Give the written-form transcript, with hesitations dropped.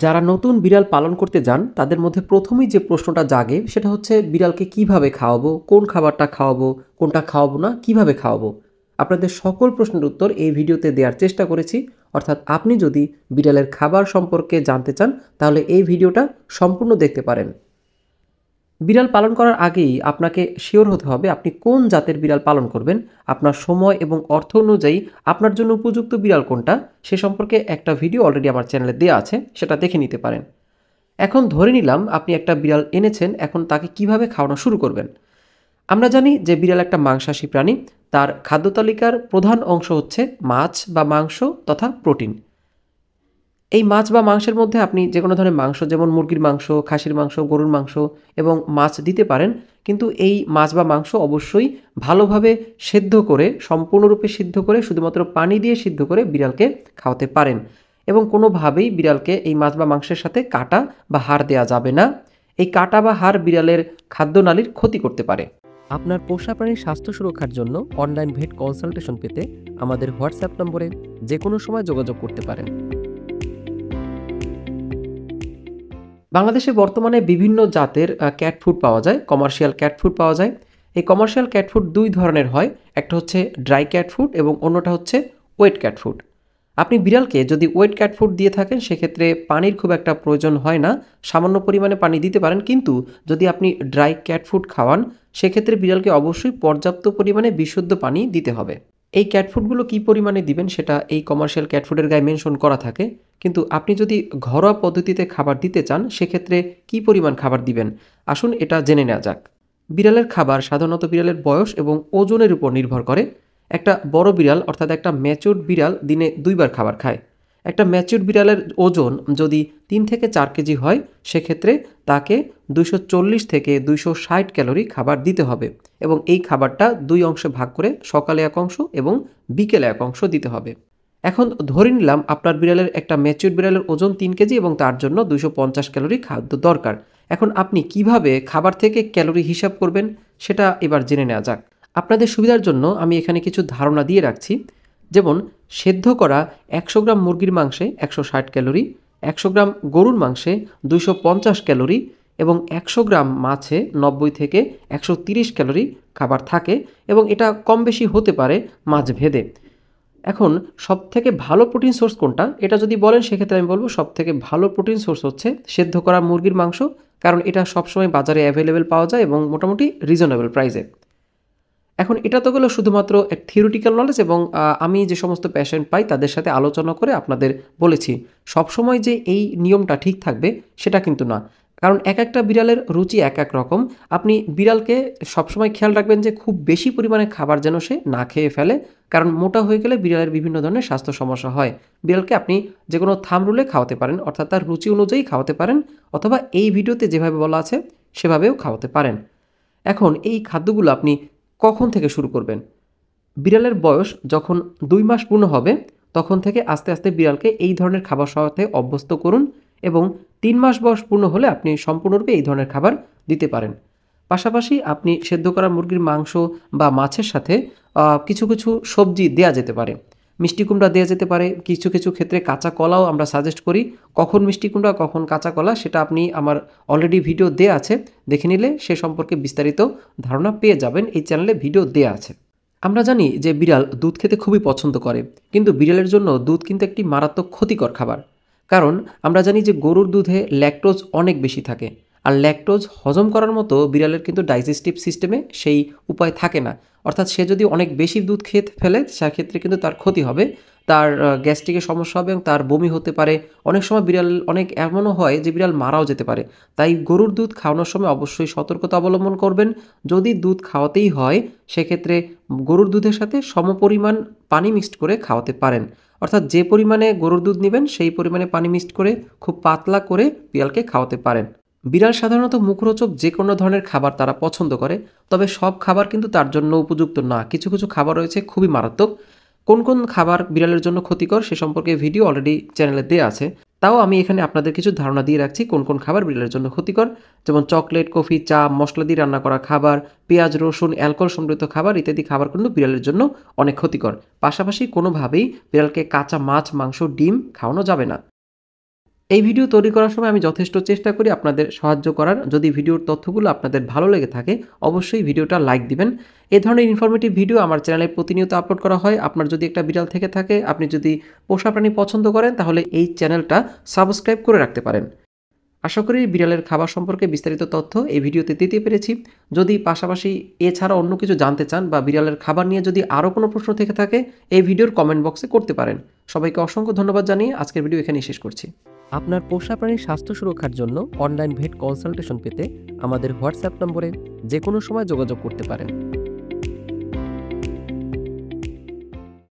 যারা নতুন বিড়াল পালন করতে যান তাদের মধ্যে প্রথমেই যে প্রশ্নটা জাগে সেটা হচ্ছে বিড়ালকে কিভাবে খাওয়াবো, কোন খাবারটা খাওয়াবো, কোনটা খাওয়াবো না, কিভাবে খাওয়াবো। আপনাদের সকল প্রশ্নের উত্তর এই ভিডিওতে দেওয়ার চেষ্টা করেছি। অর্থাৎ আপনি যদি বিড়ালের খাবার সম্পর্কে জানতে চান তাহলে এই ভিডিওটা সম্পূর্ণ দেখতে পারেন। বিড়াল পালন করার আগেই আপনাকে শিওর হতে হবে আপনি কোন জাতের বিড়াল পালন করবেন, আপনার সময় এবং অর্থ অনুযায়ী আপনার জন্য উপযুক্ত বিড়াল কোনটা সে সম্পর্কে একটা ভিডিও অলরেডি আমার চ্যানেলে দেওয়া আছে, সেটা দেখে নিতে পারেন। এখন ধরে নিলাম আপনি একটা বিড়াল এনেছেন, এখন তাকে কিভাবে খাওয়ানো শুরু করবেন। আমরা জানি যে বিড়াল একটা মাংসাশী প্রাণী, তার খাদ্য তালিকার প্রধান অংশ হচ্ছে মাছ বা মাংস তথা প্রোটিন। এই মাছ বা মাংসের মধ্যে আপনি যে কোনো ধরনের মাংস যেমন মুরগির মাংস, খাসির মাংস, গরুর মাংস এবং মাছ দিতে পারেন, কিন্তু এই মাছ বা মাংস অবশ্যই ভালোভাবে সেদ্ধ করে, সম্পূর্ণরূপে সিদ্ধ করে, শুধুমাত্র পানি দিয়ে সিদ্ধ করে বিড়ালকে খাওয়াতে পারেন। এবং কোনোভাবেই বিড়ালকে এই মাছ বা মাংসের সাথে কাঁটা বা হাড় দেওয়া যাবে না। এই কাঁটা বা হাড় বিড়ালের খাদ্যনালীর ক্ষতি করতে পারে। আপনার পোষা প্রাণীর স্বাস্থ্য সুরক্ষার জন্য অনলাইন ভেট কনসালটেশন পেতে আমাদের হোয়াটসঅ্যাপ নম্বরে যে কোনো সময় যোগাযোগ করতে পারেন। বাংলাদেশে বর্তমানে বিভিন্ন জাতের ক্যাট ফুড পাওয়া যায়, কমার্শিয়াল ক্যাট ফুড পাওয়া যায়। এই কমার্শিয়াল ক্যাট ফুড দুই ধরনের হয়, একটা হচ্ছে ড্রাই ক্যাট ফুড এবং অন্যটা হচ্ছে ওয়েট ক্যাট ফুড। আপনি বিড়ালকে যদি ওয়েট ক্যাট ফুড দিয়ে থাকেন সেক্ষেত্রে পানির খুব একটা প্রয়োজন হয় না, সামান্য পরিমাণে পানি দিতে পারেন। কিন্তু যদি আপনি ড্রাই ক্যাট ফুড খাওয়ান সেক্ষেত্রে বিড়ালকে অবশ্যই পর্যাপ্ত পরিমাণে বিশুদ্ধ পানি দিতে হবে। এই ক্যাট ফুডগুলো কী পরিমাণে দিবেন সেটা এই কমার্শিয়াল ক্যাট ফুডের গায়ে মেনশন করা থাকে। কিন্তু আপনি যদি ঘরোয়া পদ্ধতিতে খাবার দিতে চান সেক্ষেত্রে কী পরিমাণ খাবার দিবেন, আসুন এটা জেনে নেওয়া যাক। বিড়ালের খাবার সাধারণত বিড়ালের বয়স এবং ওজনের উপর নির্ভর করে। একটা বড় বিড়াল অর্থাৎ একটা ম্যাচিউরড বিড়াল দিনে 2 বার খাবার খায়। একটা ম্যাচিউরড বিড়ালের ওজন যদি 3 থেকে 4 কেজি হয় সেক্ষেত্রে তাকে 240 থেকে 260 ক্যালোরি খাবার দিতে হবে এবং এই খাবারটা 2 অংশে ভাগ করে সকালে এক অংশ এবং বিকেলে এক অংশ দিতে হবে। এখন ধরে নিলাম আপনার বিড়ালের একটা ম্যাচিউরড বিড়ালের ওজন 3 কেজি এবং তার জন্য 250 ক্যালোরি খাদ্য দরকার। এখন আপনি কিভাবে খাবার থেকে ক্যালোরি হিসাব করবেন সেটা এবার জেনে নেওয়া যাক। আপনাদের সুবিধার জন্য আমি এখানে কিছু ধারণা দিয়ে রাখছি। যেমন সেদ্ধ করা 100 গ্রাম মুরগির মাংসে 160 ক্যালোরি, 100 গ্রাম গরুর মাংসে 250 ক্যালোরি এবং 100 গ্রাম মাছে 90 থেকে 130 ক্যালোরি খাবার থাকে এবং এটা কম বেশি হতে পারে মাছ ভেদে। এখন সবথেকে ভালো প্রোটিন সোর্স কোনটা এটা যদি বলেন সেক্ষেত্রে আমি বলবো সবথেকে ভালো প্রোটিন সোর্স হচ্ছে সেদ্ধ করা মুরগির মাংস, কারণ এটা সবসময় বাজারে অ্যাভেলেবেল পাওয়া যায় এবং মোটামুটি রিজনেবল প্রাইসে। এখন এটা তো গেলো শুধুমাত্র এক থিওরিটিক্যাল নলেজ এবং আমি যে সমস্ত পেশেন্ট পাই তাদের সাথে আলোচনা করে আপনাদের বলেছি। সবসময় যে এই নিয়মটা ঠিক থাকবে সেটা কিন্তু না, কারণ এক একটা বিড়ালের রুচি এক এক রকম। আপনি বিড়ালকে সবসময় খেয়াল রাখবেন যে খুব বেশি পরিমাণে খাবার যেন সে না খেয়ে ফেলে, কারণ মোটা হয়ে গেলে বিড়ালের বিভিন্ন ধরনের স্বাস্থ্য সমস্যা হয়। বিড়ালকে আপনি যে কোনো থাম রুলে খাওয়াতে পারেন, অর্থাৎ তার রুচি অনুযায়ী খাওয়াতে পারেন, অথবা এই ভিডিওতে যেভাবে বলা আছে সেভাবেও খাওয়াতে পারেন। এখন এই খাদ্যগুলো আপনি কখন থেকে শুরু করবেন? বিড়ালের বয়স যখন 2 মাস পূর্ণ হবে তখন থেকে আস্তে আস্তে বিড়ালকে এই ধরনের খাবার সাথে অভ্যস্ত করুন এবং 3 মাস বয়স পূর্ণ হলে আপনি সম্পূর্ণরূপে এই ধরনের খাবার দিতে পারেন। পাশাপাশি আপনি সেদ্ধ করা মুরগির মাংস বা মাছের সাথে কিছু কিছু সবজি দেয়া যেতে পারে। মিষ্টি কুমড়া দেয়া যেতে পারে, কিছু কিছু ক্ষেত্রে কাঁচা কলাও আমরা সাজেস্ট করি। কখন মিষ্টি কুমড়া কখন কাঁচা কলা সেটা আপনি আমার অলরেডি ভিডিও দেয়া আছে, দেখে নিলে সে সম্পর্কে বিস্তারিত ধারণা পেয়ে যাবেন, এই চ্যানেলে ভিডিও দেয়া আছে। আমরা জানি যে বিড়াল দুধ খেতে খুবই পছন্দ করে, কিন্তু বিড়ালের জন্য দুধ কিন্তু একটি মারাত্মক ক্ষতিকর খাবার। কারণ আমরা জানি যে গরুর দুধে ল্যাকটোজ অনেক বেশি থাকে, আর ল্যাকটোজ হজম করার মতো বিড়ালের কিন্তু ডাইজেস্টিভ সিস্টেমে সেই উপায় থাকে না। অর্থাৎ সে যদি অনেক বেশি দুধ খেয়ে ফেলে সেক্ষেত্রে কিন্তু তার ক্ষতি হবে, তার গ্যাস্ট্রিকের সমস্যা হবে এবং তার বমি হতে পারে। অনেক সময় বিড়াল অনেক এমনও হয় যে বিড়াল মারাও যেতে পারে। তাই গরুর দুধ খাওয়ানোর সময় অবশ্যই সতর্কতা অবলম্বন করবেন। যদি দুধ খাওয়াতেই হয় সেক্ষেত্রে গরুর দুধের সাথে সমপরিমাণ পানি মিক্সড করে খাওয়াতে পারেন। অর্থাৎ যে পরিমাণে গরুর দুধ নেবেন সেই পরিমাণে পানি মিক্সড করে খুব পাতলা করে বিড়ালকে খাওয়াতে পারেন। বিড়াল সাধারণত মুখরোচক যে কোনো ধরনের খাবার তারা পছন্দ করে, তবে সব খাবার কিন্তু তার জন্য উপযুক্ত না। কিছু কিছু খাবার রয়েছে খুবই মারাত্মক। কোন কোন খাবার বিড়ালের জন্য ক্ষতিকর সে সম্পর্কে ভিডিও অলরেডি চ্যানেলে দেওয়া আছে। তাও আমি এখানে আপনাদের কিছু ধারণা দিয়ে রাখছি কোন কোন খাবার বিড়ালের জন্য ক্ষতিকর। যেমন চকলেট, কফি, চা, মশলা দিয়ে রান্না করা খাবার, পেঁয়াজ, রসুন, অ্যালকোহল সমৃদ্ধ খাবার ইত্যাদি খাবার কিন্তু বিড়ালের জন্য অনেক ক্ষতিকর। পাশাপাশি কোনোভাবেই বিড়ালকে কাঁচা মাছ, মাংস, ডিম খাওয়ানো যাবে না। এই ভিডিও তৈরি করার সময় আমি যথেষ্ট চেষ্টা করি আপনাদের সাহায্য করার। যদি ভিডিওর তথ্যগুলো আপনাদের ভালো লেগে থাকে, অবশ্যই ভিডিওটা লাইক দিবেন। এ ধরনের ইনফরমেটিভ ভিডিও আমার চ্যানেলে প্রতিনিয়ত আপলোড করা হয়। আপনার যদি একটা বিড়াল থেকে থাকে, আপনি যদি পোষা প্রাণী পছন্দ করেন, তাহলে এই চ্যানেলটা সাবস্ক্রাইব করে রাখতে পারেন। আশা করি বিড়ালের খাবার সম্পর্কে বিস্তারিত তথ্য এই ভিডিওতে দিতে পেরেছি। যদি পাশাপাশি এছাড়া অন্য কিছু জানতে চান বা বিড়ালের খাবার নিয়ে যদি আরও কোনো প্রশ্ন থেকে থাকে, এই ভিডিওর কমেন্ট বক্সে করতে পারেন। সবাইকে অসংখ্য ধন্যবাদ জানিয়ে আজকের ভিডিও এখানেই শেষ করছি। আপনার পোষা প্রাণীর স্বাস্থ্য সুরক্ষার জন্য অনলাইন ভেট কনসালটেশন পেতে আমাদের হোয়াটসঅ্যাপ নম্বরে যে কোনো সময় যোগাযোগ করতে পারেন।